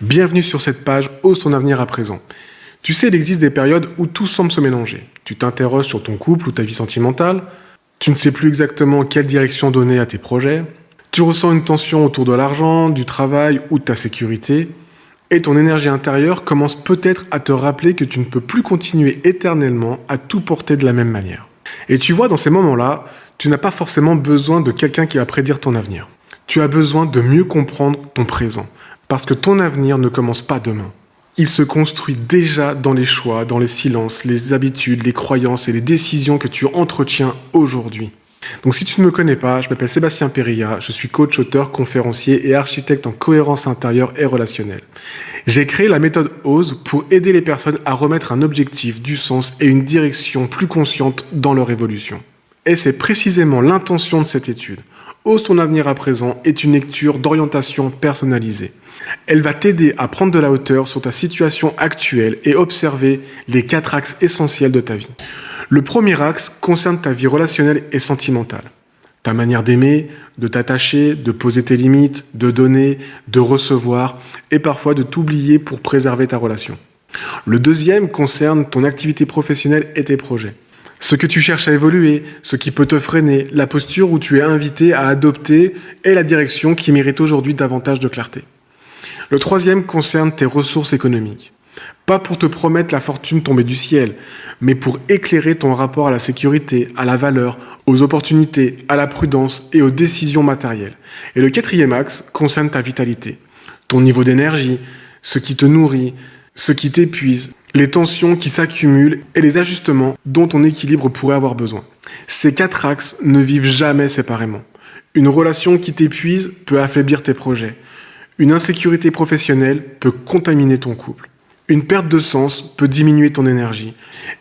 Bienvenue sur cette page Ose ton avenir à présent. Tu sais, il existe des périodes où tout semble se mélanger. Tu t'interroges sur ton couple ou ta vie sentimentale. Tu ne sais plus exactement quelle direction donner à tes projets. Tu ressens une tension autour de l'argent, du travail ou de ta sécurité. Et ton énergie intérieure commence peut-être à te rappeler que tu ne peux plus continuer éternellement à tout porter de la même manière. Et tu vois, dans ces moments-là, tu n'as pas forcément besoin de quelqu'un qui va prédire ton avenir. Tu as besoin de mieux comprendre ton présent. Parce que ton avenir ne commence pas demain. Il se construit déjà dans les choix, dans les silences, les habitudes, les croyances et les décisions que tu entretiens aujourd'hui. Donc si tu ne me connais pas, je m'appelle Sébastien Perilla, je suis coach, auteur, conférencier et architecte en cohérence intérieure et relationnelle. J'ai créé la méthode Ose pour aider les personnes à remettre un objectif, du sens et une direction plus consciente dans leur évolution. Et c'est précisément l'intention de cette étude. Ose ton avenir à présent est une lecture d'orientation personnalisée. Elle va t'aider à prendre de la hauteur sur ta situation actuelle et observer les 4 axes essentiels de ta vie. Le premier axe concerne ta vie relationnelle et sentimentale. Ta manière d'aimer, de t'attacher, de poser tes limites, de donner, de recevoir et parfois de t'oublier pour préserver ta relation. Le deuxième concerne ton activité professionnelle et tes projets. Ce que tu cherches à évoluer, ce qui peut te freiner, la posture où tu es invité à adopter et la direction qui mérite aujourd'hui davantage de clarté. Le troisième concerne tes ressources économiques. Pas pour te promettre la fortune tombée du ciel, mais pour éclairer ton rapport à la sécurité, à la valeur, aux opportunités, à la prudence et aux décisions matérielles. Et le quatrième axe concerne ta vitalité, ton niveau d'énergie, ce qui te nourrit, ce qui t'épuise, les tensions qui s'accumulent et les ajustements dont ton équilibre pourrait avoir besoin. Ces 4 axes ne vivent jamais séparément. Une relation qui t'épuise peut affaiblir tes projets. Une insécurité professionnelle peut contaminer ton couple. Une perte de sens peut diminuer ton énergie.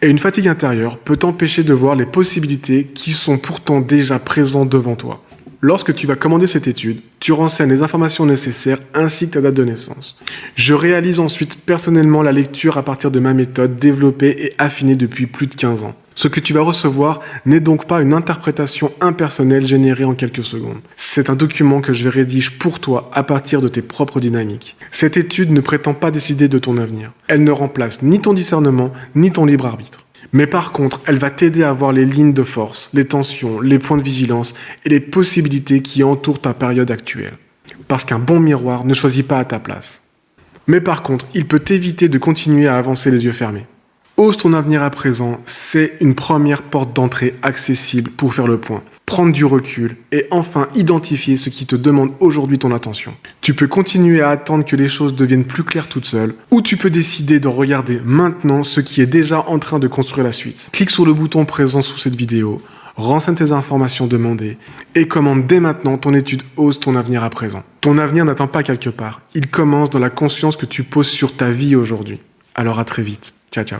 Et une fatigue intérieure peut t'empêcher de voir les possibilités qui sont pourtant déjà présentes devant toi. Lorsque tu vas commander cette étude, tu renseignes les informations nécessaires ainsi que ta date de naissance. Je réalise ensuite personnellement la lecture à partir de ma méthode développée et affinée depuis plus de 15 ans. Ce que tu vas recevoir n'est donc pas une interprétation impersonnelle générée en quelques secondes. C'est un document que je rédige pour toi à partir de tes propres dynamiques. Cette étude ne prétend pas décider de ton avenir. Elle ne remplace ni ton discernement, ni ton libre arbitre. Mais par contre, elle va t'aider à voir les lignes de force, les tensions, les points de vigilance et les possibilités qui entourent ta période actuelle. Parce qu'un bon miroir ne choisit pas à ta place. Mais par contre, il peut t'éviter de continuer à avancer les yeux fermés. Ose ton avenir à présent, c'est une première porte d'entrée accessible pour faire le point, prendre du recul et enfin identifier ce qui te demande aujourd'hui ton attention. Tu peux continuer à attendre que les choses deviennent plus claires toutes seules, ou tu peux décider de regarder maintenant ce qui est déjà en train de construire la suite. Clique sur le bouton présent sous cette vidéo, renseigne tes informations demandées et commande dès maintenant ton étude Ose ton avenir à présent. Ton avenir n'attend pas quelque part, il commence dans la conscience que tu poses sur ta vie aujourd'hui. Alors à très vite. Ciao, ciao.